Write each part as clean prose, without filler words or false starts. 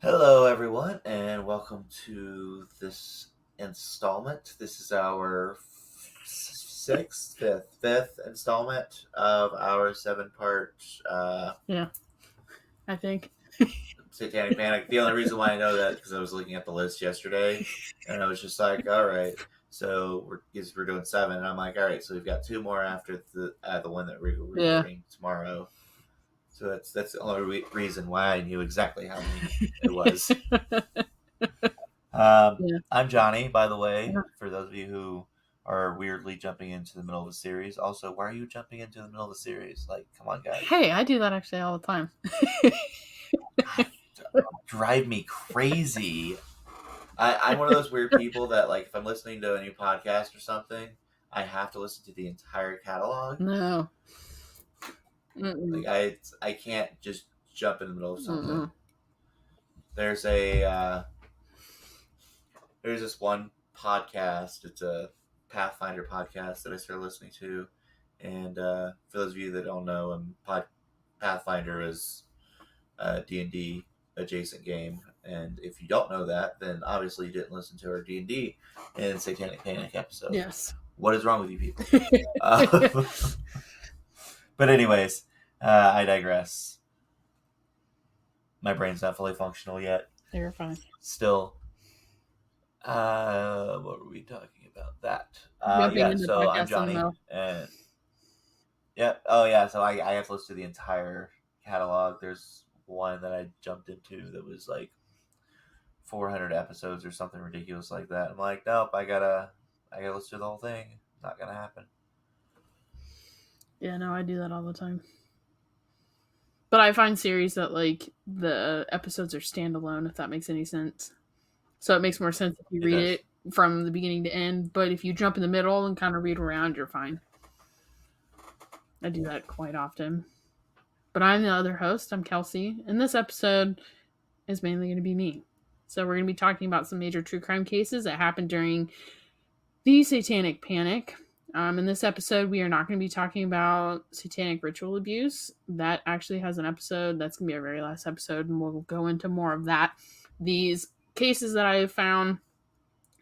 Hello, everyone, and welcome to this installment. This is our fifth installment of our seven-part Yeah, I think. Satanic Panic. The only reason why I know that because I was looking at the list yesterday, and I was just like, "All right, so we're doing seven." And I'm like, "All right, so we've got two more after the one that we're Yeah. recording tomorrow." So that's the only reason why I knew exactly how many it was. Yeah. I'm Johnny, by the way, for those of you who are weirdly jumping into the middle of a series. Also, why are you jumping into the middle of the series? Like, come on, guys. Hey, I do that actually all the time. Drive me crazy. I'm one of those weird people that, like, if I'm listening to a new podcast or something, I have to listen to the entire catalog. No. Mm-mm. Like, I can't just jump in the middle of something. Mm-mm. There's this one podcast. It's a Pathfinder podcast that I started listening to, and for those of you that don't know, Pathfinder is a D&D adjacent game, and if you don't know that, then obviously you didn't listen to our D&D and Satanic Panic episode. Yes. What is wrong with you people? But anyways, I digress. My brain's not fully functional yet. You're fine. Still. What were we talking about? That. So I'm Johnny, and so I have to listen to the entire catalog. There's one that I jumped into that was like 400 episodes or something ridiculous like that. I'm like, nope, I gotta listen to the whole thing. Not gonna happen. Yeah, no, I do that all the time. But I find series that like the episodes are standalone, if that makes any sense. So it makes more sense if you read it from the beginning to end. But if you jump in the middle and kind of read around, you're fine. I do that quite often. But I'm the other host. I'm Kelsey. And this episode is mainly going to be me. So we're going to be talking about some major true crime cases that happened during the Satanic Panic. In this episode, we are not going to be talking about satanic ritual abuse. That actually has an episode. That's going to be our very last episode, and we'll go into more of that. These cases that I have found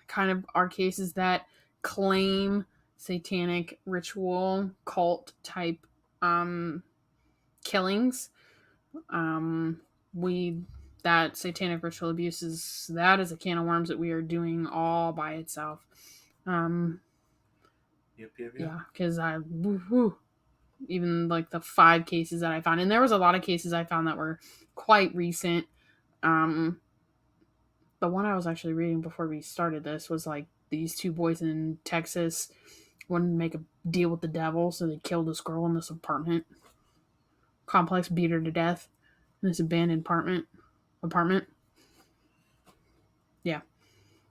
kind of are cases that claim satanic ritual cult type killings. That satanic ritual abuse is a can of worms that we are doing all by itself. Yep. Yeah, because even like the 5 cases that I found, and there was a lot of cases I found that were quite recent. The one I was actually reading before we started this was like these 2 boys in Texas wanted to make a deal with the devil, so they killed this girl in this apartment complex, beat her to death in this abandoned apartment. Yeah.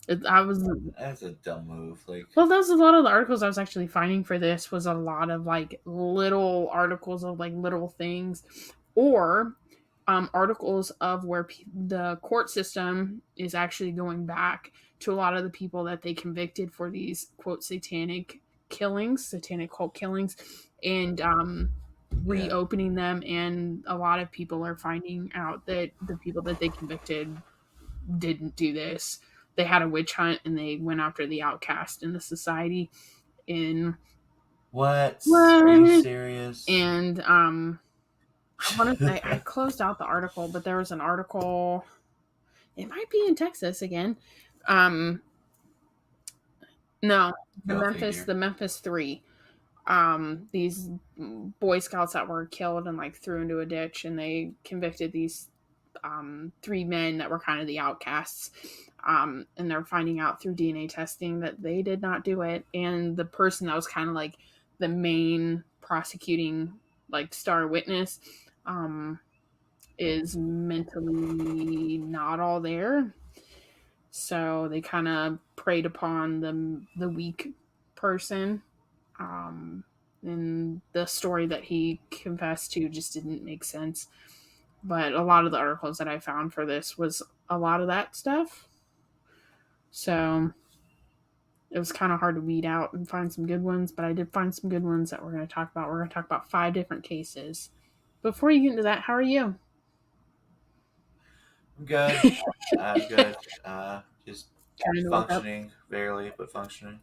That's a dumb move. Well, those a lot of the articles I was actually finding for this was a lot of like little articles of like little things, or articles of where the court system is actually going back to a lot of the people that they convicted for these quote satanic cult killings, and reopening them. And a lot of people are finding out that the people that they convicted didn't do this. They had a witch hunt and they went after the outcast in the society. What? Are you serious? And I want to say I closed out the article, but there was an article. It might be in Texas again. No, the Memphis 3. These Boy Scouts that were killed and like threw into a ditch, and they convicted these 3 men that were kind of the outcasts. And they're finding out through DNA testing that they did not do it. And the person that was kind of like the main prosecuting like star witness is mentally not all there. So they kind of preyed upon the weak person. And the story that he confessed to just didn't make sense. But a lot of the articles that I found for this was a lot of that stuff. So it was kind of hard to weed out and find some good ones, but I did find some good ones that we're going to talk about. We're going to talk about 5 different cases. Before you get into that, how are you? I'm good. I'm good. Just Trying to wake up. functioning, barely, but functioning.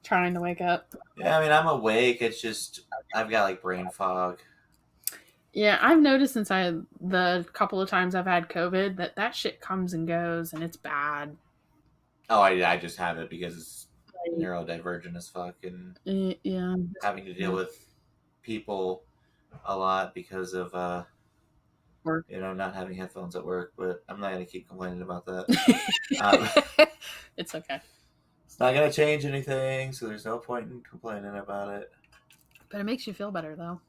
Trying to wake up. Yeah, I mean, I'm awake. It's just I've got like brain fog. Yeah, I've noticed since the couple of times I've had COVID that shit comes and goes and it's bad. Oh, I just have it because it's Like, neurodivergent as fuck and yeah. having to deal with people a lot because of Work. not having headphones at work. But I'm not gonna keep complaining about that. Um, It's okay. it's not gonna change anything, so there's no point in complaining about it. But it makes you feel better though.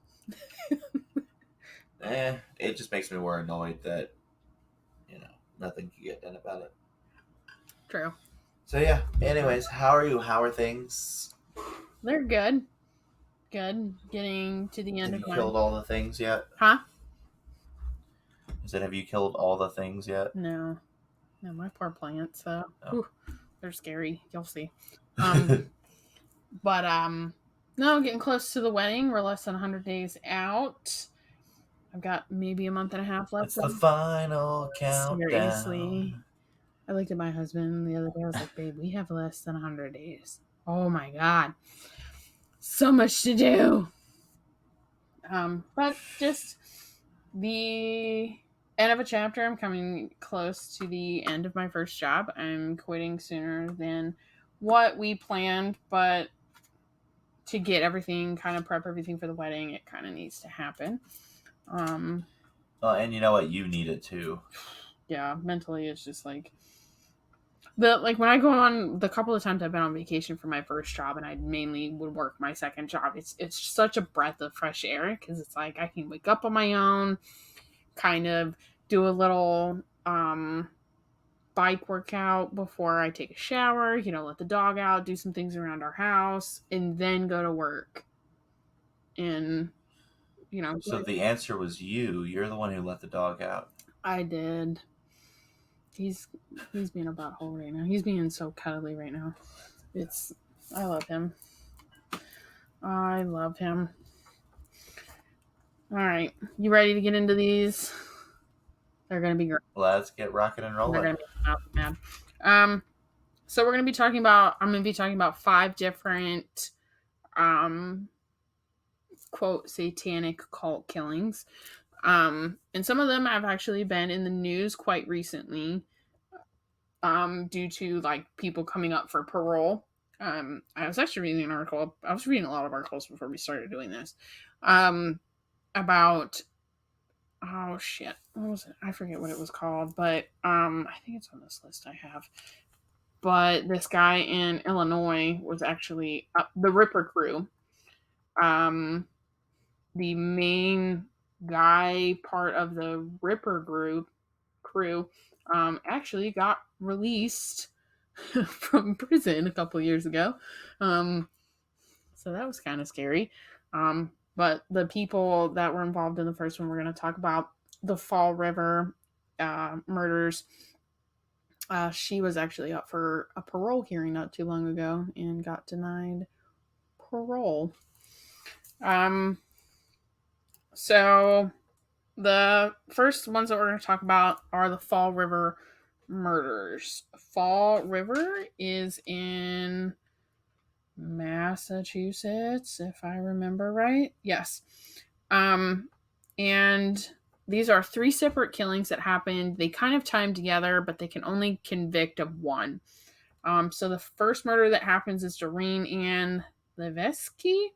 It just makes me more annoyed that nothing can get done about it. True. So yeah. Anyways, how are you? How are things? They're good. Good. Getting to the end Have of you killed all the things yet? Huh? I said, have you killed all the things yet? No. No, my poor plants. Oh. They're scary. You'll see. But no, getting close to the wedding. We're less than 100 days out. I've got maybe a month and a half left. It's the final Seriously. countdown. I looked at my husband the other day. I was like, babe, we have less than 100 days. Oh my God. So much to do. But just the end of a chapter. I'm coming close to the end of my first job. I'm quitting sooner than what we planned, but to get everything, kind of prep everything for the wedding, it kind of needs to happen. And you know what? You need it too. Yeah, mentally, it's just like when I go on the couple of times I've been on vacation for my first job, and I mainly would work my second job. It's such a breath of fresh air because it's like I can wake up on my own, kind of do a little bike workout before I take a shower, let the dog out, do some things around our house, and then go to work. And, So the answer was you. You're the one who let the dog out. I did. He's being a butthole right now. He's being so cuddly right now. I love him. I love him. All right. You ready to get into these? They're going to be great. Let's get rocking and rolling. They're going to be mad. So I'm going to be talking about 5 different quote satanic cult killings. And some of them have actually been in the news quite recently due to like people coming up for parole. I was actually reading an article. I was reading a lot of articles before we started doing this about oh shit, what was it? I forget what it was called, but I think it's on this list I have. But this guy in Illinois was actually the Ripper crew. The main guy part of the Ripper crew actually got released from prison a couple years ago. So that was kind of scary. But the people that were involved in the first one, we're going to talk about the Fall River murders. She was actually up for a parole hearing not too long ago and got denied parole. So the first ones that we're going to talk about are the Fall River murders. Fall River is in Massachusetts, if I remember right. Yes. And these are 3 separate killings that happened. They kind of time together, but they can only convict of one. So the first murder that happens is Doreen Ann Levesky.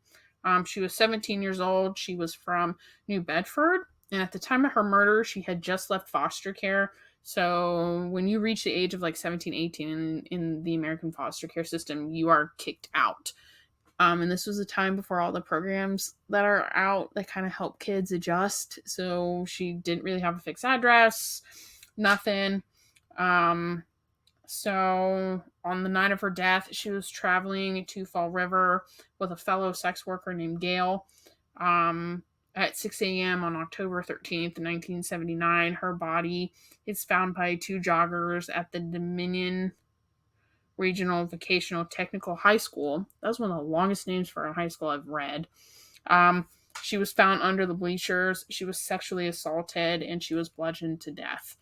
She was 17 years old. She was from New Bedford. And at the time of her murder, she had just left foster care. So when you reach the age of like 17, 18 in the American foster care system, you are kicked out. And this was a time before all the programs that are out that kind of help kids adjust. So she didn't really have a fixed address, nothing. So on the night of her death, she was traveling to Fall River with a fellow sex worker named Gail. At 6 a.m. on October 13th, 1979, her body is found by 2 joggers at the Dominion Regional Vocational Technical High School. That was one of the longest names for a high school I've read. She was found under the bleachers. She was sexually assaulted and she was bludgeoned to death.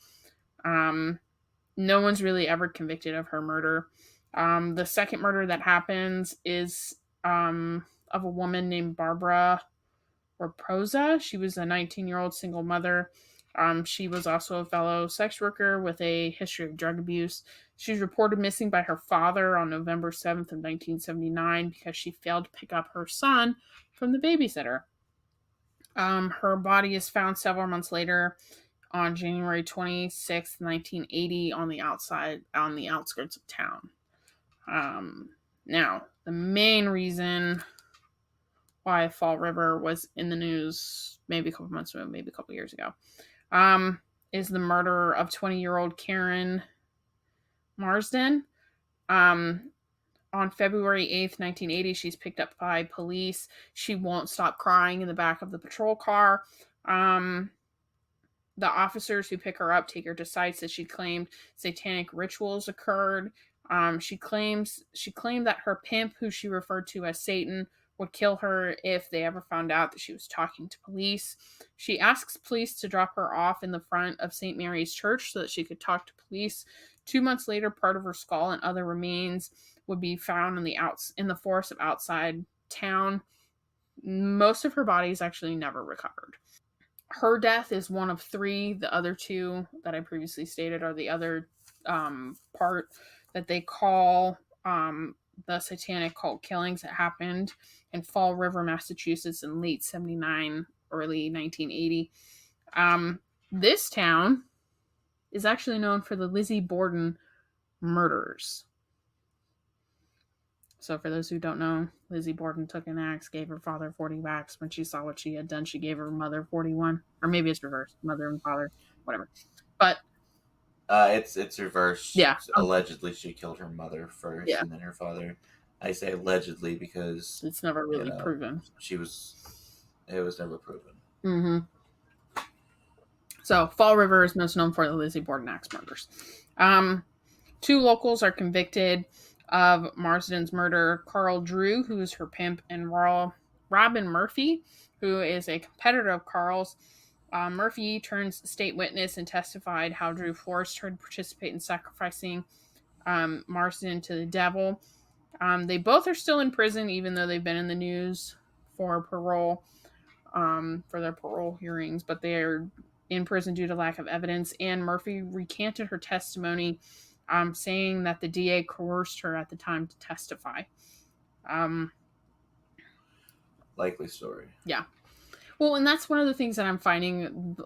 No one's really ever convicted of her murder. The second murder that happens is of a woman named Barbara Raposa. She was a 19-year-old single mother. She was also a fellow sex worker with a history of drug abuse. She was reported missing by her father on November 7th of 1979 because she failed to pick up her son from the babysitter. Her body is found several months later on January 26th, 1980 on the outskirts of town. Now, the main reason why Fall River was in the news maybe a couple months ago, maybe a couple years ago, is the murder of 20-year-old Karen Marsden. On February 8th, 1980, she's picked up by police. She won't stop crying in the back of the patrol car. The officers who pick her up take her to sites that she claimed satanic rituals occurred. She claimed that her pimp, who she referred to as Satan, would kill her if they ever found out that she was talking to police. She asks police to drop her off in the front of St. Mary's Church so that she could talk to police. 2 months later, part of her skull and other remains would be found in the forest of outside town. Most of her body is actually never recovered. Her death is one of three. The other two that I previously stated are the other part that they call the Satanic Cult Killings that happened in Fall River, Massachusetts in late 79, early 1980. This town is actually known for the Lizzie Borden murders. So for those who don't know, Lizzie Borden took an axe, gave her father 40 whacks. When she saw what she had done, she gave her mother 41. Or maybe it's reversed. Mother and father, whatever. But it's reversed. Yeah. Allegedly, she killed her mother first, Yeah. and then her father. I say allegedly because It's never really proven. It was never proven. Mm-hmm. So Fall River is most known for the Lizzie Borden axe murders. 2 locals are convicted of Marsden's murder: Carl Drew, who is her pimp, and Robin Murphy, who is a competitor of Carl's. Murphy turns state witness and testified how Drew forced her to participate in sacrificing Marsden to the devil. They both are still in prison, even though they've been in the news for parole, for their parole hearings, but they are in prison due to lack of evidence. And Murphy recanted her testimony, saying that the DA coerced her at the time to testify. Likely story. Yeah. Well, and that's one of the things that I'm finding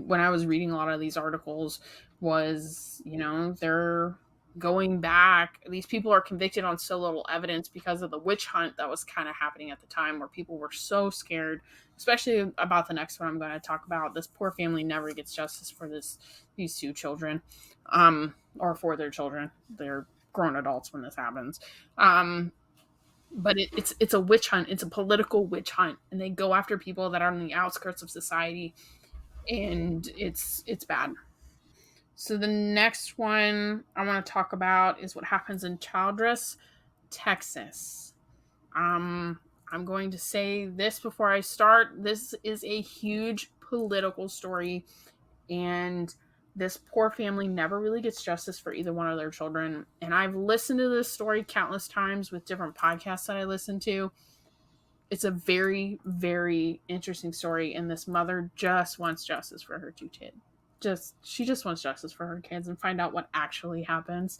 when I was reading a lot of these articles was, they're going back. These people are convicted on so little evidence because of the witch hunt that was kind of happening at the time, where people were so scared, especially about the next one I'm going to talk about. This poor family never gets justice for these 2 children, or for their children. They're grown adults when this happens. But it's a witch hunt. It's a political witch hunt, and they go after people that are on the outskirts of society, and it's bad. So the next one I want to talk about is what happens in Childress, Texas. I'm going to say this before I start. This is a huge political story, and this poor family never really gets justice for either one of their children. And I've listened to this story countless times with different podcasts that I listen to. It's a very, very interesting story, and this mother just wants justice for her 2 kids. She just wants justice for her kids and find out what actually happens.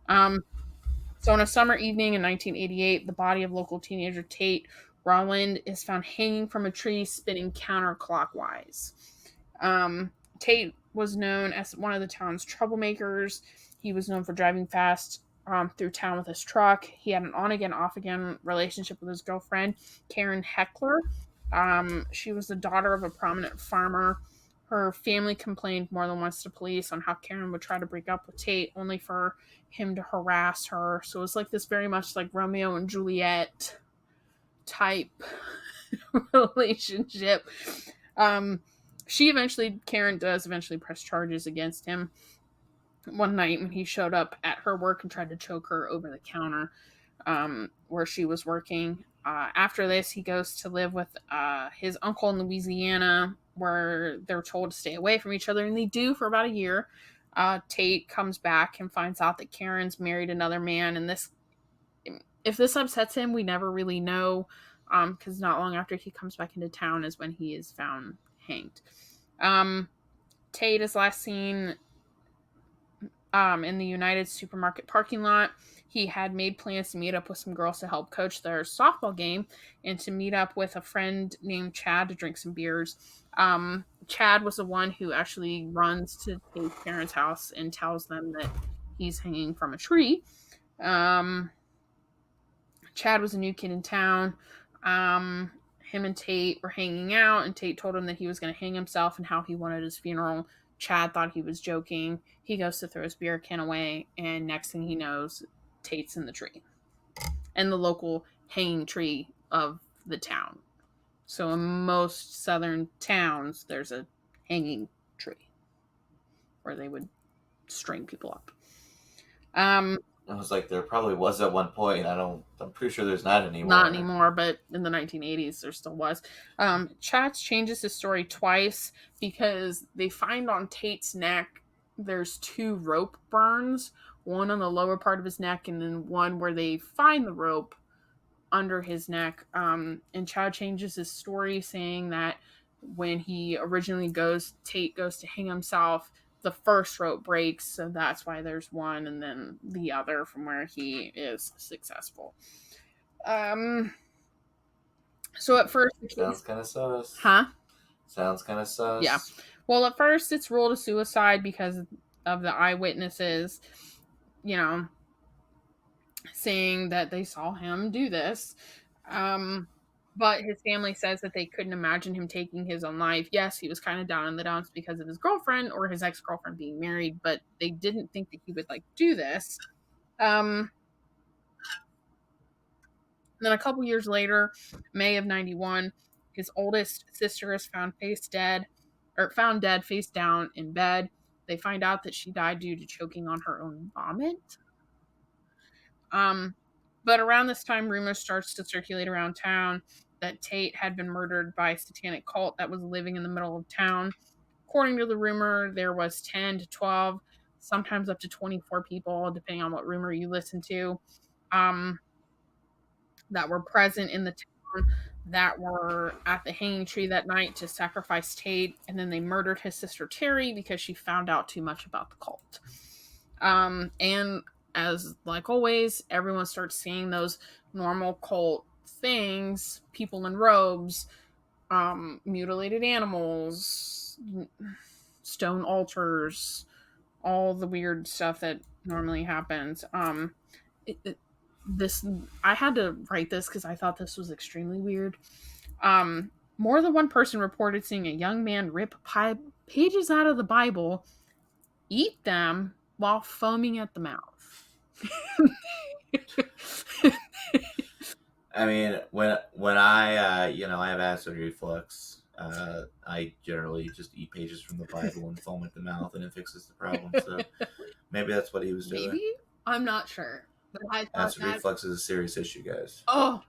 So on a summer evening in 1988, the body of local teenager Tate Rowland is found hanging from a tree, spinning counterclockwise. Tate was known as one of the town's troublemakers. He was known for driving fast through town with his truck. He had an on-again, off-again relationship with his girlfriend, Karen Heckler. She was the daughter of a prominent farmer. Her family complained more than once to police on how Karen would try to break up with Tate, only for him to harass her. So it was like this very much like Romeo and Juliet type relationship. Karen does eventually press charges against him one night when he showed up at her work and tried to choke her over the counter where she was working. After this, he goes to live with his uncle in Louisiana, where they're told to stay away from each other, and they do for about a year. Tate comes back and finds out that Karen's married another man, and if this upsets him, we never really know, because not long after he comes back into town is when he is found hanged. Tate is last seen in the United supermarket parking lot. He had made plans to meet up with some girls to help coach their softball game and to meet up with a friend named Chad to drink some beers. Chad was the one who actually runs to Tate's parents' house and tells them that he's hanging from a tree. Chad was a new kid in town. Him and Tate were hanging out, and Tate told him that he was going to hang himself and how he wanted his funeral. Chad thought he was joking. He goes to throw his beer can away, and next thing he knows, Tate's in the tree. And the local hanging tree of the town. So in most southern towns, there's a hanging tree where they would string people up. I was like, there probably was at one point. I'm pretty sure there's not anymore. Not anymore, but in the 1980s there still was. Chats changes his story twice because they find on Tate's neck there's 2 rope burns, one on the lower part of his neck and then one where they find the rope under his neck. And Chad changes his story saying that when he originally Tate goes to hang himself, the first rope breaks, so that's why there's one, and then the other from where he is successful. So at first, sounds kind of sus. Huh? Sounds kind of sus. Yeah. Well, at first it's ruled a suicide because of the eyewitnesses, saying that they saw him do this. But his family says that they couldn't imagine him taking his own life. Yes, he was kind of down in the dumps because of his girlfriend or his ex-girlfriend being married, but they didn't think that he would do this. Then a couple years later, May of 91, his oldest sister is found dead face down in bed. They find out that she died due to choking on her own vomit. But around this time, rumors starts to circulate around town that Tate had been murdered by a satanic cult that was living in the middle of town. According to the rumor, there was 10 to 12, sometimes up to 24 people, depending on what rumor you listen to, that were present in the town, that were at the hanging tree that night to sacrifice Tate, and then they murdered his sister Terry because she found out too much about the cult. And as like always, everyone starts seeing those normal cult things, people in robes, mutilated animals, stone altars, all the weird stuff that normally happens. I had to write this because I thought this was extremely weird. More than one person reported seeing a young man rip pages out of the Bible, eat them while foaming at the mouth. I mean, when I I have acid reflux, I generally just eat pages from the Bible and foam at the mouth, and it fixes the problem. So maybe that's what he was doing. Maybe? I'm not sure. But acid reflux is a serious issue, guys. Oh,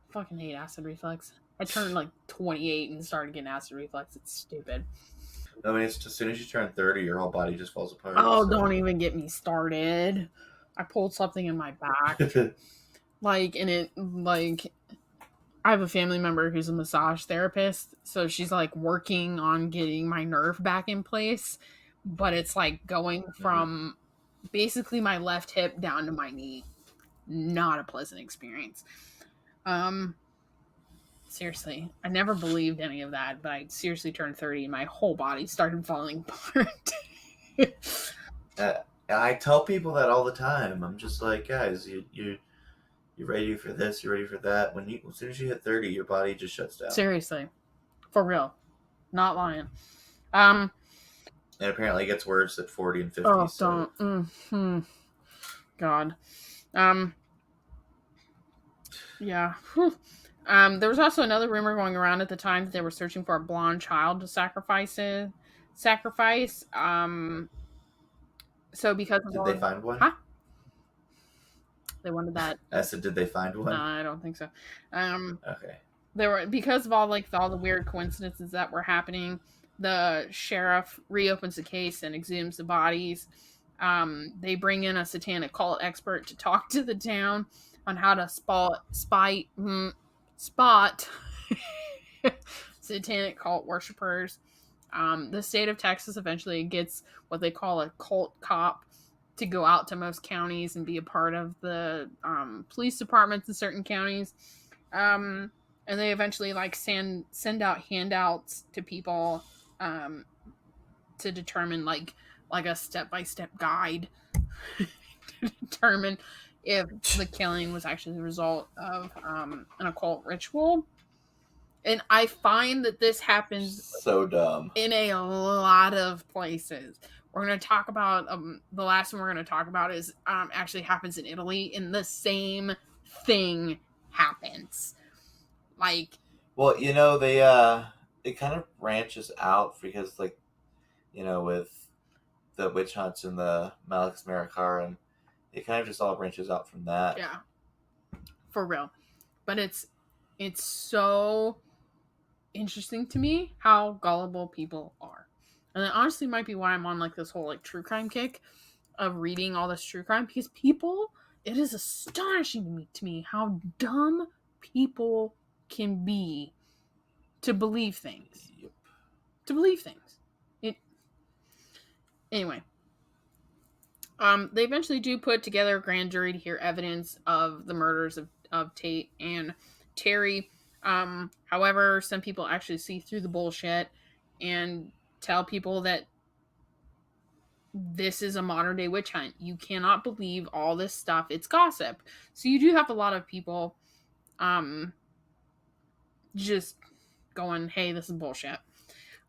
fucking hate acid reflux. I turned 28 and started getting acid reflux. It's stupid. I mean, it's as soon as you turn 30, your whole body just falls apart. Oh, so. Don't even get me started. I pulled something in my back. I have a family member who's a massage therapist, so she's working on getting my nerve back in place, but it's going from basically my left hip down to my knee. Not a pleasant experience. Seriously, I never believed any of that, but I seriously turned 30 and my whole body started falling apart. I tell people that all the time. I'm just like, guys, you're ready for this, you're ready for that. As soon as you hit 30, your body just shuts down. Seriously. For real. Not lying. And apparently it gets worse at 40 and 50. Oh, so. Don't. God. Yeah. There was also another rumor going around at the time that they were searching for a blonde child to sacrifice. So because of Did they find one? Huh? They wanted that. I said, did they find one? No, I don't think so. Okay. There were, because of all the weird coincidences that were happening, the sheriff reopens the case and exhumes the bodies. They bring in a satanic cult expert to talk to the town on how to spot satanic cult worshippers. The state of Texas eventually gets what they call a cult cop to go out to most counties and be a part of the police departments in certain counties. And they eventually like send out handouts to people to determine like a step-by-step guide to determine if the killing was actually the result of an occult ritual. And I find that this happens so dumb in a lot of places. We're going to talk about the last one we're going to talk about is actually happens in Italy, and the same thing happens. Like, well, they it kind of branches out because, like, with the witch hunts and the Malix Maricar, and it kind of just all branches out from that. Yeah, for real. But it's so interesting to me how gullible people are, and it honestly might be why I'm on like this whole like true crime kick of reading all this true crime, because it is astonishing to me how dumb people can be to believe things. Yep. Anyway, they eventually do put together a grand jury to hear evidence of the murders of Tate and Terry. However, some people actually see through the bullshit and tell people that this is a modern day witch hunt. You cannot believe all this stuff. It's gossip. So you do have a lot of people just going, hey, this is bullshit.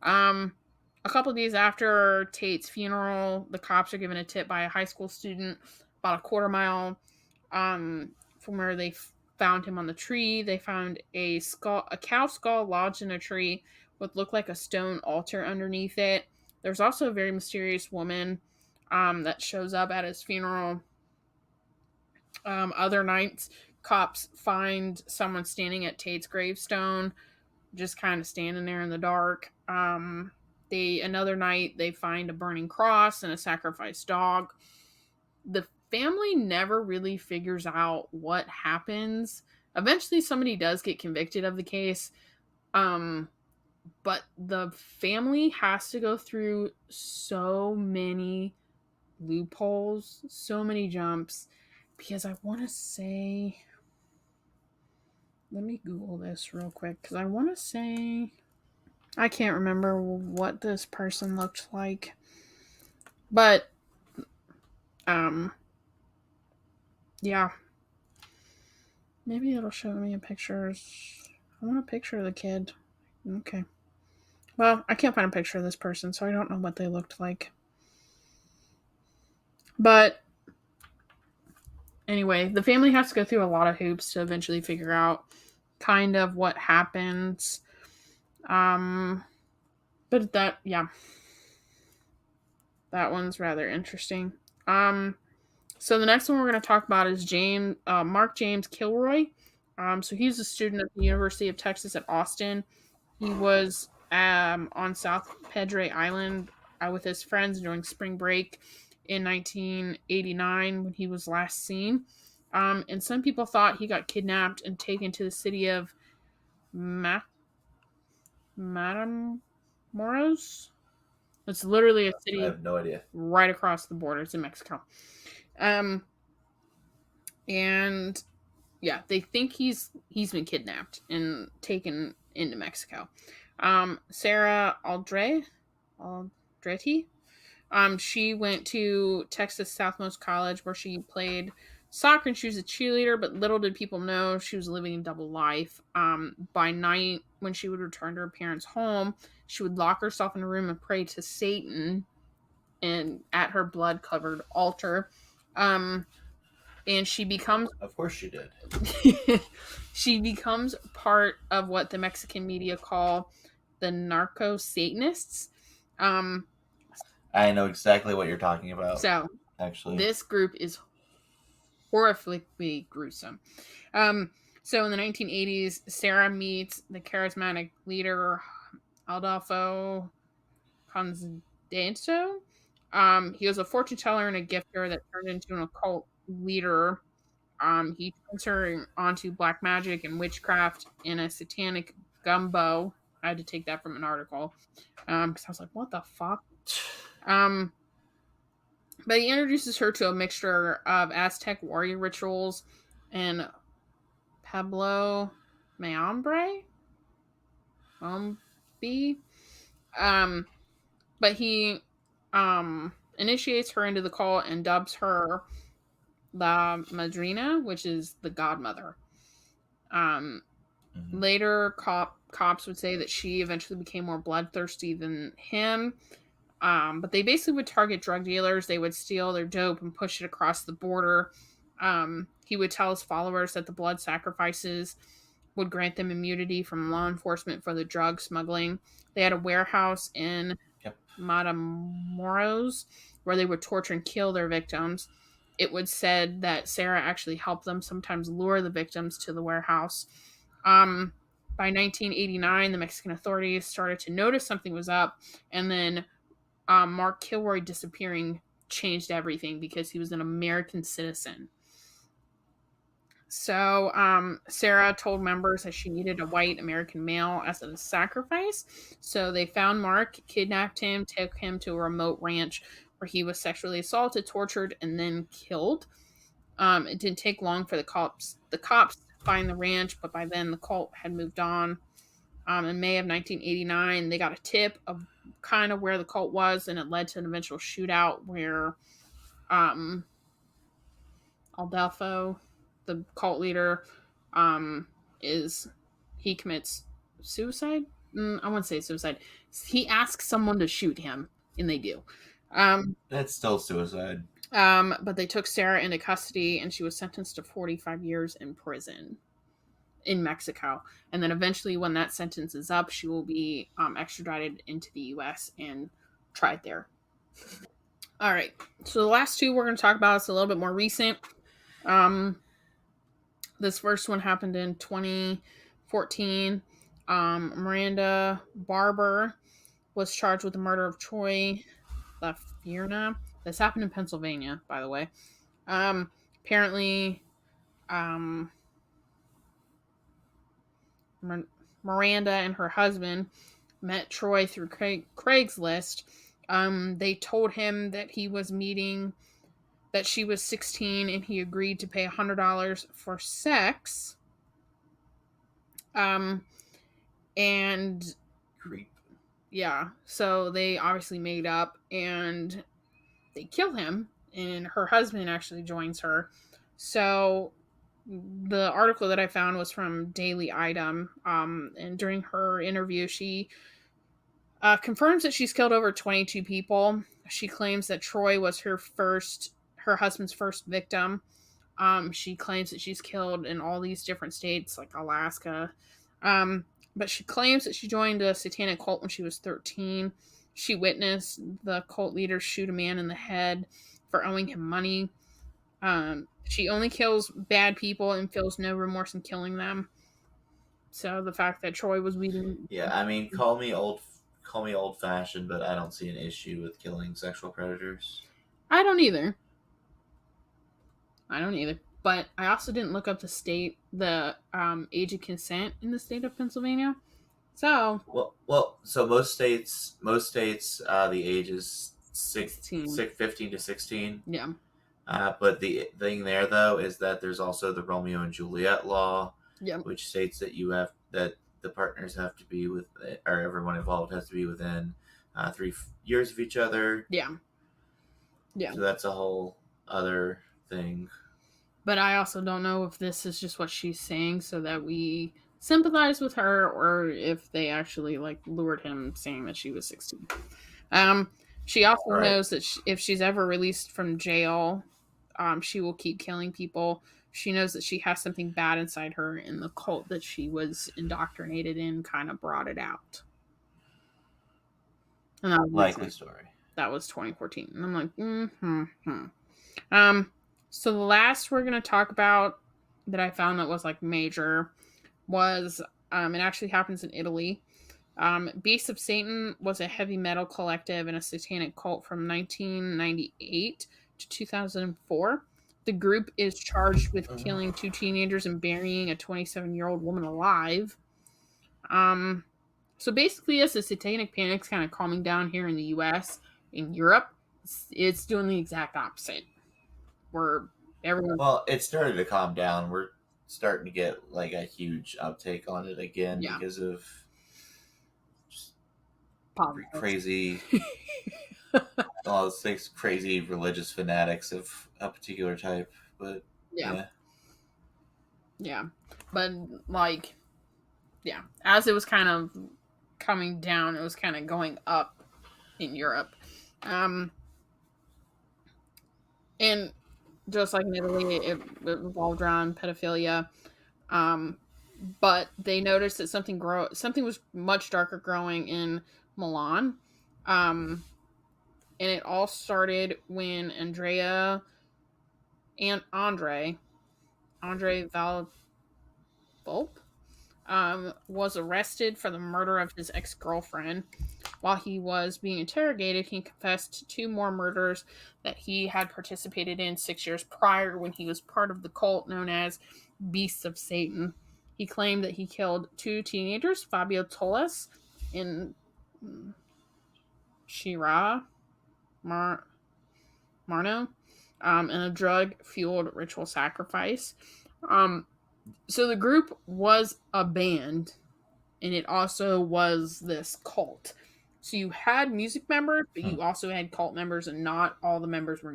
A couple of days after Tate's funeral, the cops are given a tip by a high school student about a quarter mile from where they found him on the tree. They found a cow skull lodged in a tree with looked like a stone altar underneath it. There's also a very mysterious woman that shows up at his funeral. Other nights, cops find someone standing at Tate's gravestone, just kind of standing there in the dark. Another night, they find a burning cross and a sacrificed dog. The family never really figures out what happens. Eventually, somebody does get convicted of the case. But the family has to go through so many loopholes, so many jumps, because I want to say, let me Google this real quick, because I want to say, I can't remember what this person looked like, but, yeah, maybe it'll show me pictures. I want a picture of the kid. Okay. Well, I can't find a picture of this person, so I don't know what they looked like. But anyway, the family has to go through a lot of hoops to eventually figure out kind of what happens. But that one's rather interesting. So the next one we're going to talk about is Mark James Kilroy. So he's a student at the University of Texas at Austin. He was on South Padre Island with his friends during spring break in 1989 when he was last seen. And some people thought he got kidnapped and taken to the city of Matamoros. It's literally a city. I have no idea. Right across the border. It's in Mexico. And yeah, they think he's been kidnapped and taken into Mexico. Sarah Aldrete, she went to Texas Southmost College where she played soccer and she was a cheerleader, but little did people know she was living a double life. By night, when she would return to her parents' home, she would lock herself in a room and pray to Satan and at her blood-covered altar. And she becomes... Of course she did. She becomes part of what the Mexican media call the narco-Satanists. I know exactly what you're talking about. So, actually, this group is horrifically gruesome. So in the 1980s, Sarah meets the charismatic leader Adolfo Condanto. He was a fortune teller and a gifter that turned into an occult leader. He turns her onto black magic and witchcraft in a satanic gumbo. I had to take that from an article because I was like, "What the fuck?" But he introduces her to a mixture of Aztec warrior rituals and Pablo Mayombe. But he initiates her into the cult and dubs her La Madrina, which is the godmother. Later, cops would say that she eventually became more bloodthirsty than him. But they basically would target drug dealers. They would steal their dope and push it across the border. He would tell his followers that the blood sacrifices would grant them immunity from law enforcement for the drug smuggling. They had a warehouse in Matamoros where they would torture and kill their victims. It was said that Sarah actually helped them sometimes lure the victims to the warehouse. By 1989, the Mexican authorities started to notice something was up, and then Mark Kilroy disappearing changed everything because he was an American citizen. So Sarah told members that she needed a white American male as a sacrifice. So they found Mark, kidnapped him, took him to a remote ranch where he was sexually assaulted, tortured, and then killed. It didn't take long for the cops to find the ranch, but by then the cult had moved on. In May of 1989, they got a tip of kind of where the cult was, and it led to an eventual shootout where Adolfo, the cult leader, he commits suicide. I wouldn't say suicide. He asks someone to shoot him, and they do. That's still suicide. But they took Sarah into custody, and she was sentenced to 45 years in prison in Mexico. And then eventually, when that sentence is up, she will be extradited into the U.S. and tried there. All right. So the last two we're going to talk about is a little bit more recent. This first one happened in 2014. Miranda Barber was charged with the murder of Troy LaFierna. This happened in Pennsylvania, by the way. Apparently, Miranda and her husband met Troy through Craigslist. They told him that he was meeting, that she was 16, and he agreed to pay $100 for sex. And creep. Yeah, so they obviously made up, and they kill him, and her husband actually joins her. So the article that I found was from Daily Item, and during her interview, she confirms that she's killed over 22 people. She claims that Troy was her husband's first victim. She claims that she's killed in all these different states, like Alaska. But she claims that she joined a satanic cult when she was 13. She witnessed the cult leader shoot a man in the head for owing him money. She only kills bad people and feels no remorse in killing them. So the fact that Troy was beating... Yeah, I mean, call me old-fashioned, but I don't see an issue with killing sexual predators. I don't either. But I also didn't look up the age of consent in the state of Pennsylvania. So so most states, the age is 15 to 16. Yeah. But the thing there, though, is that there's also the Romeo and Juliet law, which states that that the partners have to be or everyone involved has to be within 3 years of each other. Yeah. So that's a whole other thing. But I also don't know if this is just what she's saying so that we sympathize with her, or if they actually lured him saying that she was 16. She also knows that if she's ever released from jail, she will keep killing people. She knows that she has something bad inside her, and the cult that she was indoctrinated in kind of brought it out. And that was likely story. That was 2014. And I'm like, So the last we're going to talk about that I found that was major was, it actually happens in Italy. Beasts of Satan was a heavy metal collective and a satanic cult from 1998 to 2004. The group is charged with killing 2 teenagers and burying a 27-year-old woman alive. So basically, as the satanic panic's kind of calming down here in the US, in Europe, it's doing the exact opposite. Where everyone. Well, it started to calm down. We're starting to get like a huge uptake on it again Yeah. because of just Politics. crazy, all those things, crazy religious fanatics of a particular type. But yeah, but like, yeah, as it was kind of coming down, it was kind of going up in Europe. And just like in Italy, it revolved around pedophilia. But they noticed that something was much darker growing in Milan. And it all started when Andre Valvolp was arrested for the murder of his ex-girlfriend. While he was being interrogated, he confessed to 2 more murders that he had participated in 6 years prior when he was part of the cult known as Beasts of Satan. He claimed that he killed 2 teenagers, Fabio Tolas and Shira Marno, in a drug-fueled ritual sacrifice. So the group was a band, and it also was this cult. So you had music members, but you also had cult members, and not all the members were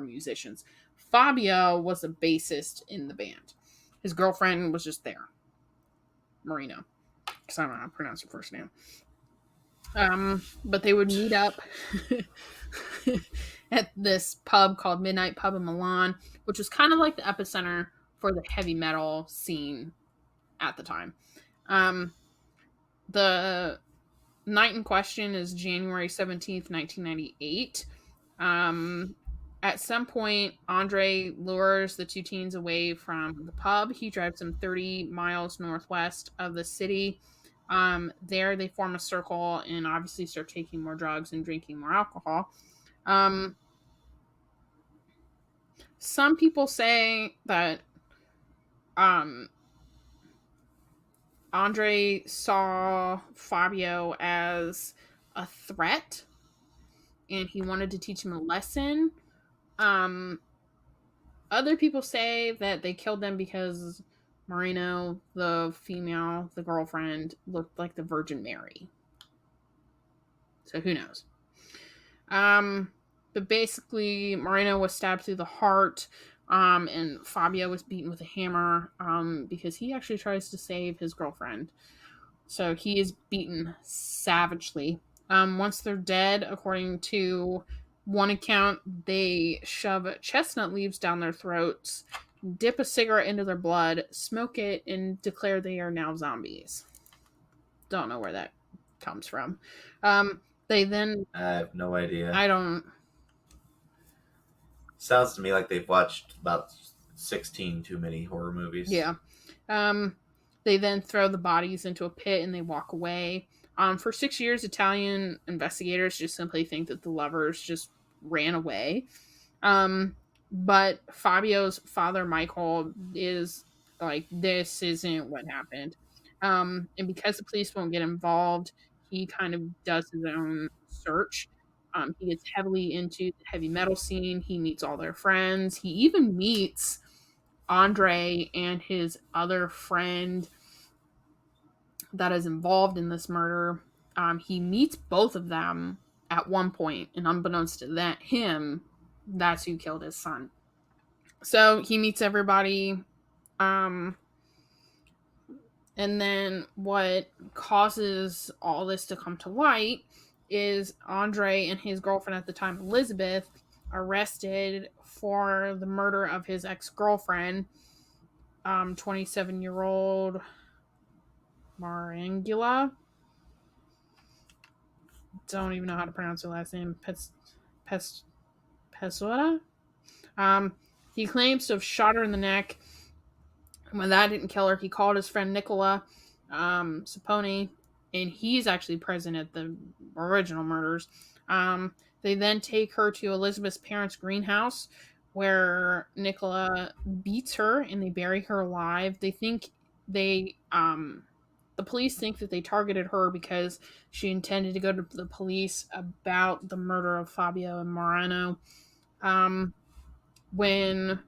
musicians. Fabio was a bassist in the band. His girlfriend was just there, Marina, because I don't know how to pronounce her first name. But they would meet up at this pub called Midnight Pub in Milan, which was kind of like the epicenter for the heavy metal scene at the time. The night in question is January 17th, 1998. At some point, Andre lures the 2 teens away from the pub. He drives them 30 miles northwest of the city. There, they form a circle and obviously start taking more drugs and drinking more alcohol. Some people say that Andre saw Fabio as a threat and he wanted to teach him a lesson. Other people say that they killed them because Marino, the female, the girlfriend, looked like the Virgin Mary. So who knows? But basically, Marino was stabbed through the heart, and Fabio was beaten with a hammer because he actually tries to save his girlfriend. So he is beaten savagely. Once they're dead, according to one account, they shove chestnut leaves down their throats, dip a cigarette into their blood, smoke it, and declare they are now zombies. Don't know where that comes from. They then... I have no idea. I don't... Sounds to me like they've watched about 16 too many horror movies. Yeah. They then throw the bodies into a pit and they walk away. For 6 years, Italian investigators just simply think that the lovers just ran away. But Fabio's father, Michael, is like, this isn't what happened. And because the police won't get involved, he kind of does his own search. He gets heavily into the heavy metal scene. He meets all their friends. He even meets Andre and his other friend that is involved in this murder. He meets both of them at one point, and unbeknownst to him, that's who killed his son. So he meets everybody. And then what causes all this to come to light is Andre and his girlfriend at the time, Elizabeth, arrested for the murder of his ex-girlfriend, 27-year-old Marangula. Don't even know how to pronounce her last name. Pessoa. He claims to have shot her in the neck. When that didn't kill her, he called his friend Nicola Saponi and he's actually present at the original murders. They then take her to Elizabeth's parents' greenhouse, where Nicola beats her and they bury her alive. They think they the police think that they targeted her because she intended to go to the police about the murder of Fabio and Morano. When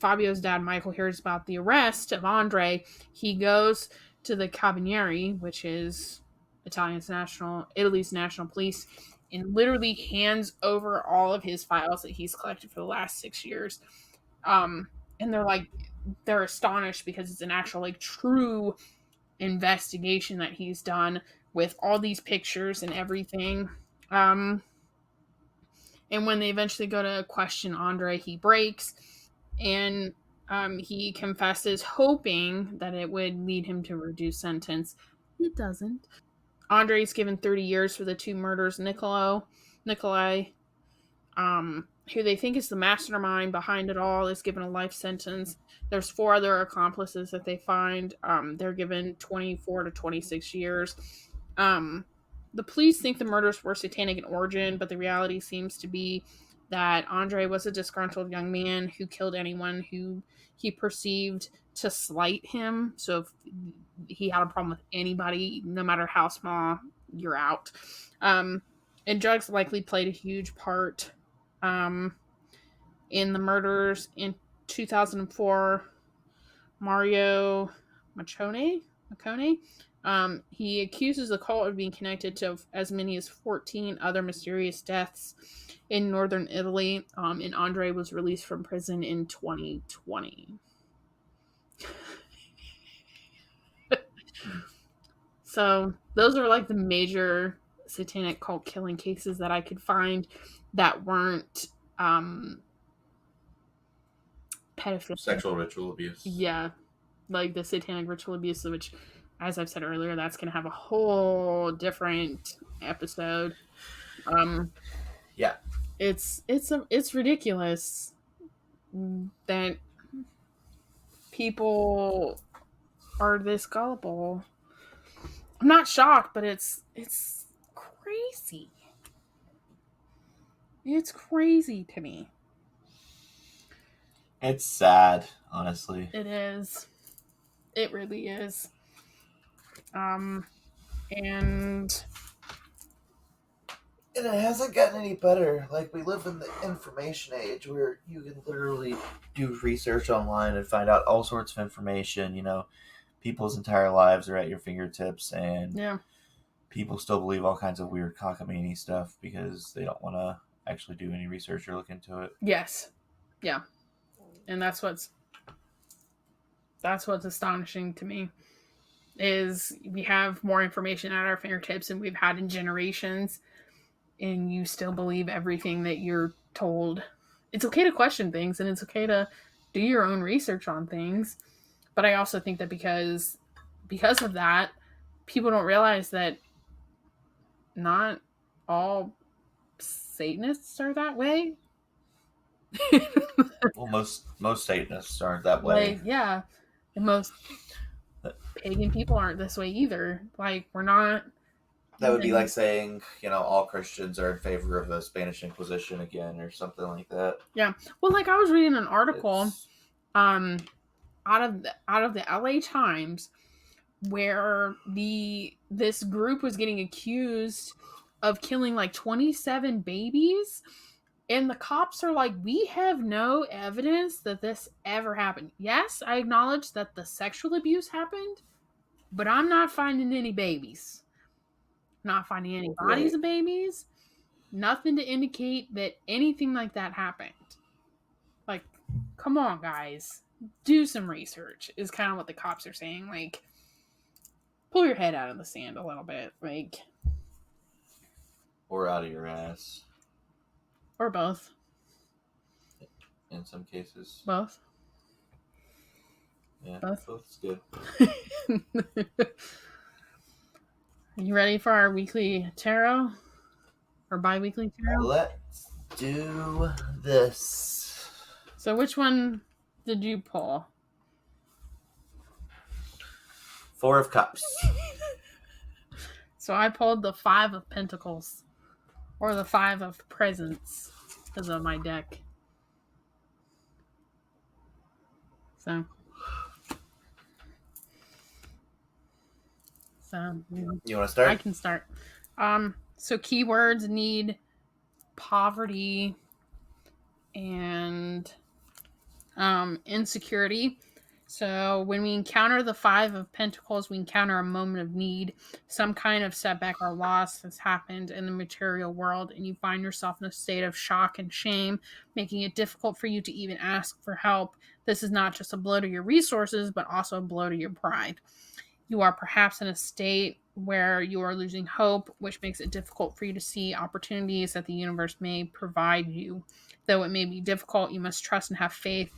Fabio's dad, Michael, hears about the arrest of Andre, he goes to the Carabinieri, which is Italy's national police, and literally hands over all of his files that he's collected for the last 6 years. And they're astonished because it's an actual, like, true investigation that he's done with all these pictures and everything. And when they eventually go to question Andre, he breaks, and he confesses, hoping that it would lead him to a reduced sentence. It doesn't. Andre's given 30 years for the 2 murders. Nikolai, who they think is the mastermind behind it all, is given a life sentence. There's 4 other accomplices that they find. They're given 24 to 26 years. The police think the murders were satanic in origin, but the reality seems to be that Andre was a disgruntled young man who killed anyone who he perceived to slight him. So if he had a problem with anybody, no matter how small, you're out. And drugs likely played a huge part in the murders. In 2004, Mario Machone, he accuses the cult of being connected to as many as 14 other mysterious deaths in northern Italy, and Andre was released from prison in 2020. So those are like the major satanic cult killing cases that I could find that weren't pedophilia. Sexual ritual abuse. Yeah, like the satanic ritual abuse, which, as I've said earlier, that's going to have a whole different episode. Yeah, it's ridiculous that people are this gullible. I'm not shocked, but it's crazy. It's crazy to me. It's sad, honestly. It is. It really is. And it hasn't gotten any better. Like, we live in the information age where you can literally do research online and find out all sorts of information. You know, people's entire lives are at your fingertips, and yeah, people still believe all kinds of weird cockamamie stuff because they don't want to actually do any research or look into it. Yes. Yeah. And that's what's astonishing to me, is we have more information at our fingertips than we've had in generations, and you still believe everything that you're told. It's okay to question things, and it's okay to do your own research on things. But I also think that because of that, people don't realize that not all Satanists are that way. Well, most Satanists aren't that way. Like, yeah, and most pagan people aren't this way either. Like, we're not. That would be like saying, you know, all Christians are in favor of the Spanish Inquisition again, or something like that. Yeah. Well, like, I was reading an article out of the LA Times where this group was getting accused of killing like 27 babies, and the cops are like, we have no evidence that this ever happened. Yes, I acknowledge that the sexual abuse happened, but I'm not finding any babies. Not finding any bodies of babies. Nothing to indicate that anything like that happened. Like, come on, guys. Do some research, is kind of what the cops are saying. Like, pull your head out of the sand a little bit. Like, or out of your ass. Or both. In some cases. Both. Yeah, both's good. You ready for our weekly tarot? Or bi-weekly tarot? Let's do this. So which one did you pull? 4 of Cups. So I pulled the 5 of Pentacles, or the 5 of Presents, because of my deck. So you want to start? I can start. So keywords need poverty and insecurity. So when we encounter the 5 of Pentacles, we encounter a moment of need. Some kind of setback or loss has happened in the material world, and you find yourself in a state of shock and shame, making it difficult for you to even ask for help. This is not just a blow to your resources, but also a blow to your pride. You are perhaps in a state where you are losing hope, which makes it difficult for you to see opportunities that the universe may provide you. Though it may be difficult, you must trust and have faith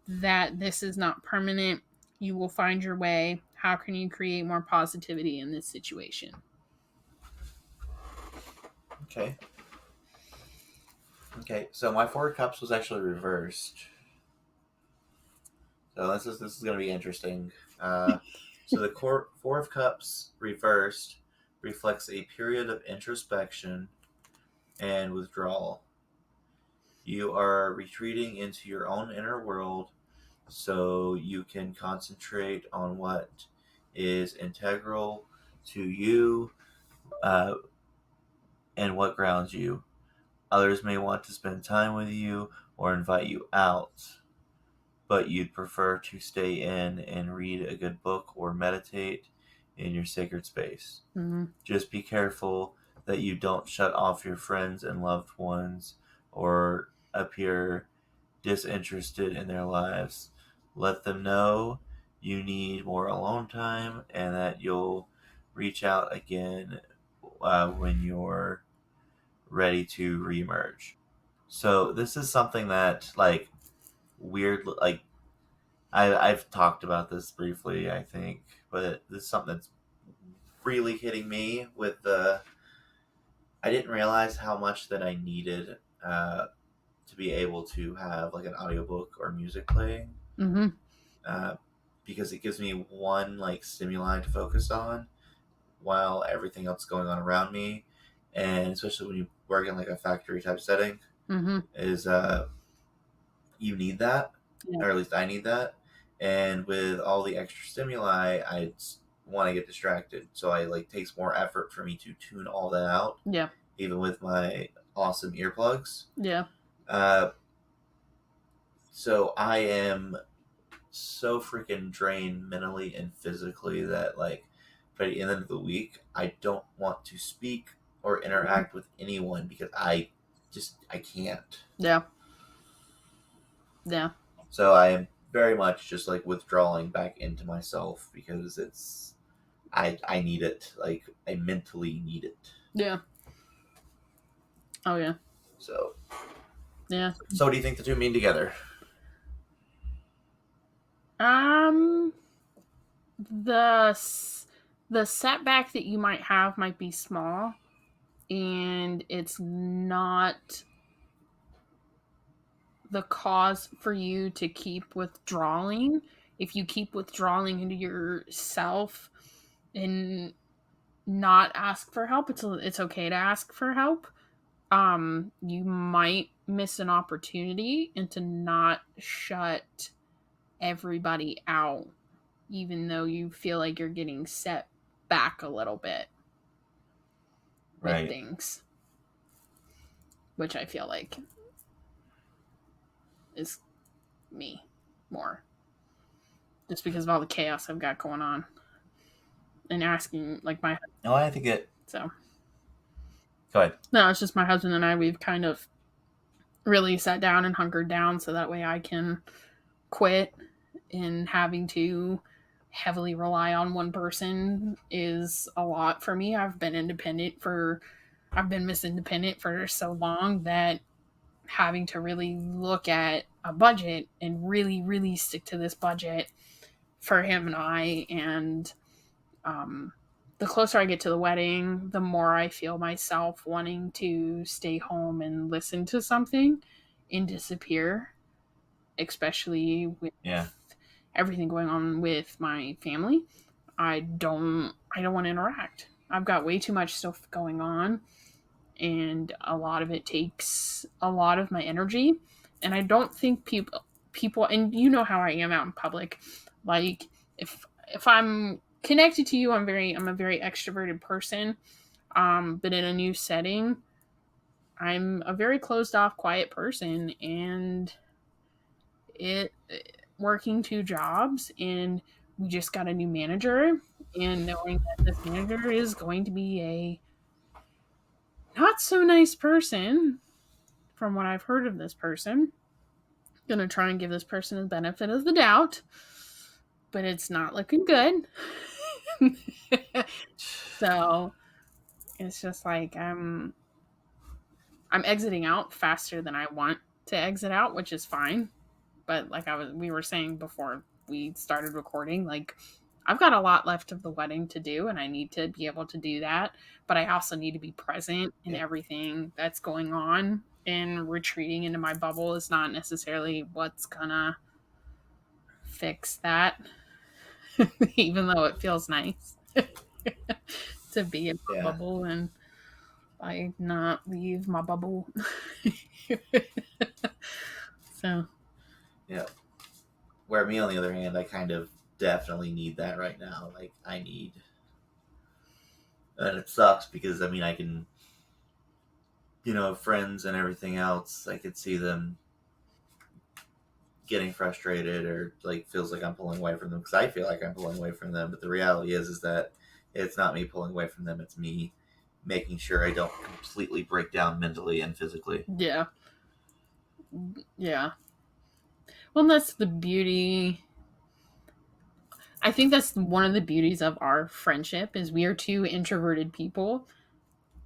that this is not permanent. You will find your way. How can you create more positivity in this situation? Okay, so my 4 of Cups was actually reversed. So this is going to be interesting. So the 4 of Cups reversed reflects a period of introspection and withdrawal. You are retreating into your own inner world so you can concentrate on what is integral to you and what grounds you. Others may want to spend time with you or invite you out, but you'd prefer to stay in and read a good book or meditate in your sacred space. Mm-hmm. Just be careful that you don't shut off your friends and loved ones or appear disinterested in their lives. Let them know you need more alone time and that you'll reach out again when you're ready to reemerge. So this is something that, like, weird, like, I've talked about this briefly, I think, but this is something that's really hitting me with the. I didn't realize how much that I needed to be able to have like an audiobook or music playing, Mm-hmm. because it gives me one like stimuli to focus on while everything else is going on around me, and especially when you work in like a factory type setting, Mm-hmm. is you need that, Yeah. or at least I need that. And with all the extra stimuli, I want to get distracted, so I like takes more effort for me to tune all that out. Yeah. Even with my awesome earplugs. Yeah. So I am so freaking drained mentally and physically that like by the end of the week, I don't want to speak or interact with anyone because I can't. Yeah. Yeah. So I am very much just like withdrawing back into myself because it's I need it. Like I mentally need it. Yeah. Oh yeah. So Yeah. So what do you think the two mean together? The the setback that you might have might be small, and it's not the cause for you to keep withdrawing. If you keep withdrawing into yourself and not ask for help, it's okay to ask for help. You might miss an opportunity and to not shut everybody out, even though you feel like you're getting set back a little bit with Right. things, which I feel like is me more, just because of all the chaos I've got going on and asking like my. No, I think it. So Go ahead. no, it's just my husband and I. We've kind of really sat down and hunkered down so that way I can quit, and having to heavily rely on one person is a lot for me. I've been Miss Independent for so long that having to really look at a budget and really, really stick to this budget for him and I. And the closer I get to the wedding, the more I feel myself wanting to stay home and listen to something and disappear, especially with everything going on with my family. I don't want to interact. I've got way too much stuff going on, and a lot of it takes a lot of my energy. And I don't think people, and you know how I am out in public, like if I'm connected to you, I'm a very extroverted person. But in a new setting, I'm a very closed off, quiet person, and it working two jobs, and we just got a new manager, and knowing that this manager is going to be a not so nice person, from what I've heard of this person. Gonna try and give this person the benefit of the doubt, but it's not looking good. So it's just like I'm exiting out faster than I want to exit out, which is fine. But like we were saying before we started recording, like I've got a lot left of the wedding to do, and I need to be able to do that. But I also need to be present in Yeah. everything that's going on. And retreating into my bubble is not necessarily what's gonna fix that, even though it feels nice to be in my Yeah. bubble and I not leave my bubble. So Yeah. Where me, on the other hand, I kind of definitely need that right now. Like, I need. And it sucks because, I mean, I can, friends and everything else, I could see them getting frustrated or like feels like I'm pulling away from them because I feel like I'm pulling away from them. But the reality is that it's not me pulling away from them. It's me making sure I don't completely break down mentally and physically. yeah, yeah. Well, that's the beauty. I think that's one of the beauties of our friendship is we are two introverted people.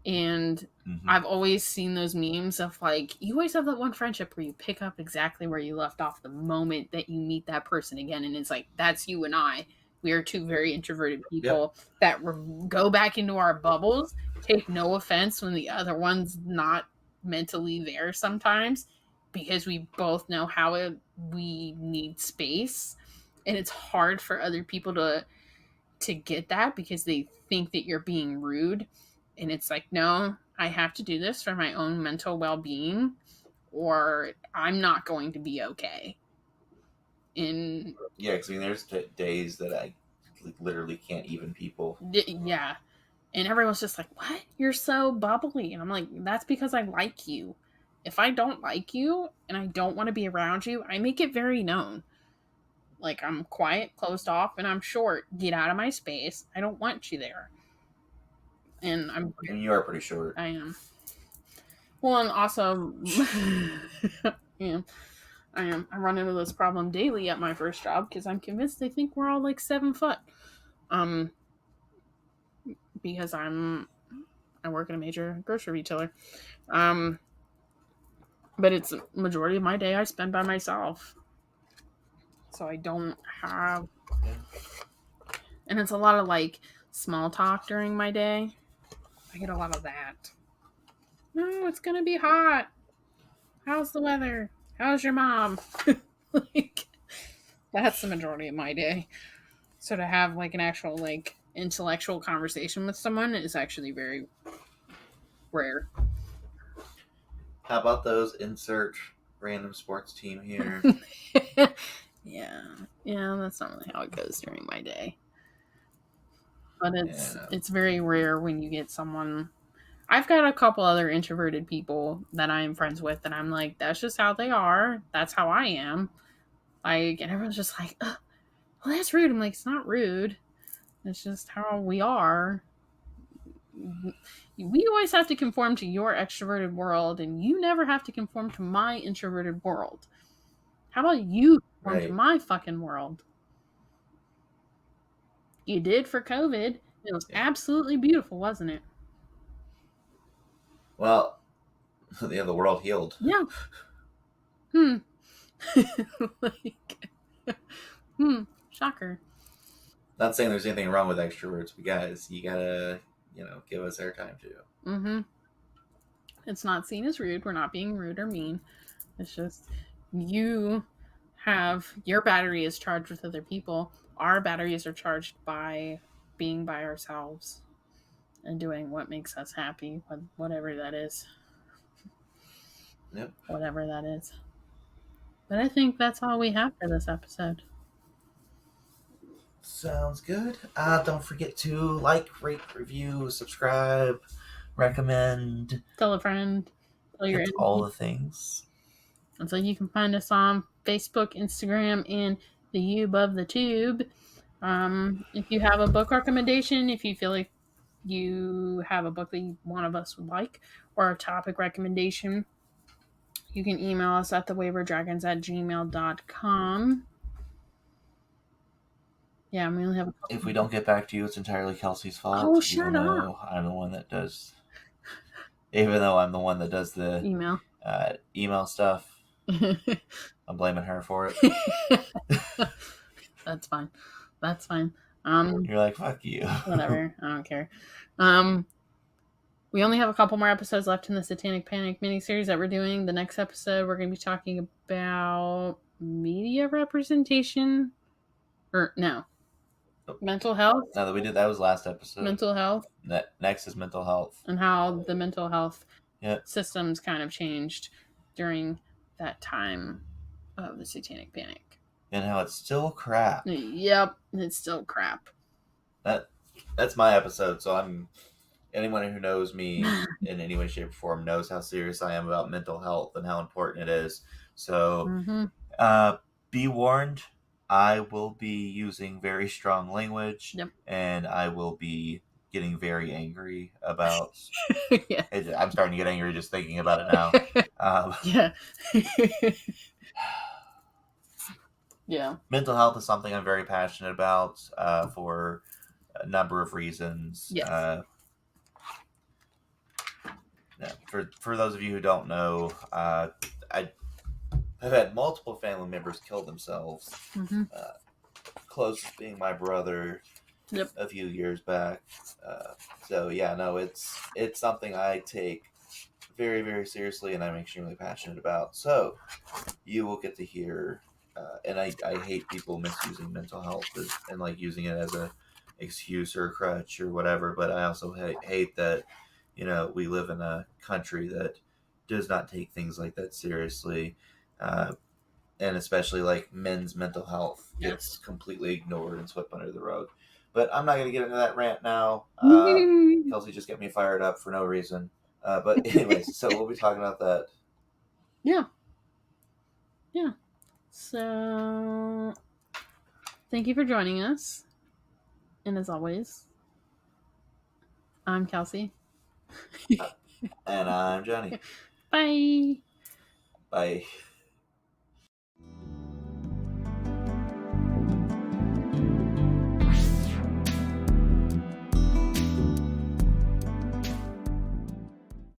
And Mm-hmm. I've always seen those memes of like, you always have that one friendship where you pick up exactly where you left off the moment that you meet that person again. And it's like, that's you and I. We are two very introverted Yep. people that go back into our bubbles, take no offense when the other one's not mentally there sometimes, because we both know we need space. And it's hard for other people to get that because they think that you're being rude, and it's like, no, I have to do this for my own mental well-being or I'm not going to be okay. And Yeah, because I mean, there's days that I literally can't even people. yeah, and everyone's just like, what, you're so bubbly, and I'm like, that's because I like you. If I don't like you and I don't want to be around you, I make it very known. Like, I'm quiet, closed off, and I'm short. Get out of my space. I don't want you there. And I mean, you are pretty short. I am. Well, and also, yeah, I run into this problem daily at my first job because I'm convinced they think we're all like 7 foot. Um, because I work in a major grocery retailer. Um, but it's majority of my day I spend by myself, so I don't have, Yeah. and it's a lot of like small talk during my day. I get a lot of that. No, it's gonna be hot. How's the weather? How's your mom? Like, that's the majority of my day. So to have like an actual like intellectual conversation with someone is actually very rare. How about those insert random sports team here? Yeah. Yeah, that's not really how it goes during my day. But Yeah. it's very rare when you get someone. I've got a couple other introverted people that I'm friends with and I'm like, that's just how they are. That's how I am. Like, and everyone's just like, well, that's rude. I'm like, it's not rude. It's just how we are. We always have to conform to your extroverted world, and you never have to conform to my introverted world. How about you conform to Right. my fucking world? You did for COVID. It was Yeah. absolutely beautiful, wasn't it? Well, yeah, the world healed. Yeah. Hmm. Like, shocker. Not saying there's anything wrong with extroverts, but guys, you gotta, give us airtime too. Mm-hmm. It's not seen as rude. We're not being rude or mean. It's just you have your battery is charged with other people. Our batteries are charged by being by ourselves. and doing what makes us happy, whatever that is. Yep. Whatever that is. But I think that's all we have for this episode. Sounds good. Don't forget to like, rate, review, subscribe, recommend. Tell a friend. Tell your It's enemy. all the things. And so you can find us on Facebook, Instagram, and the You Above the Tube. If you have a book recommendation, if you feel like you have a book that one of us would like, or a topic recommendation, you can email us at thewaverdragons@gmail.com. Yeah, we only have a couple. If we don't get back to you, it's entirely Kelsey's fault. Oh, shut even though up. I'm the one that does. Even though I'm the one that does the email stuff, I'm blaming her for it. That's fine. That's fine. You're like, fuck you. Whatever. I don't care. We only have a couple more episodes left in the Satanic Panic miniseries that we're doing. The next episode, we're going to be talking about media representation. Or, no. Mental health. Now that we did, that was last episode. Mental health. Next is mental health. And how the mental health systems kind of changed during that time of the Satanic Panic. And how it's still crap. Yep, it's still crap. That's my episode, so anyone who knows me in any way, shape, or form knows how serious I am about mental health and how important it is. So, be warned, I will be using very strong language, and I will be getting very angry about. Yeah. I'm starting to get angry just thinking about it now. Yeah. Yeah. Mental health is something I'm very passionate about for a number of reasons. Yes. For those of you who don't know, I've had multiple family members kill themselves. Closest being my brother. A few years back. So yeah, no, it's something I take very, very seriously, and I'm extremely passionate about. So you will get to hear, and I hate people misusing mental health and like using it as a excuse or a crutch or whatever. But I also hate that we live in a country that does not take things like that seriously, and especially like men's mental health gets completely ignored and swept under the rug. But I'm not going to get into that rant now. Kelsey just got me fired up for no reason. But anyways, so we'll be talking about that. Yeah. Yeah. So, thank you for joining us. And as always, I'm Kelsey. And I'm Johnny. Bye. Bye.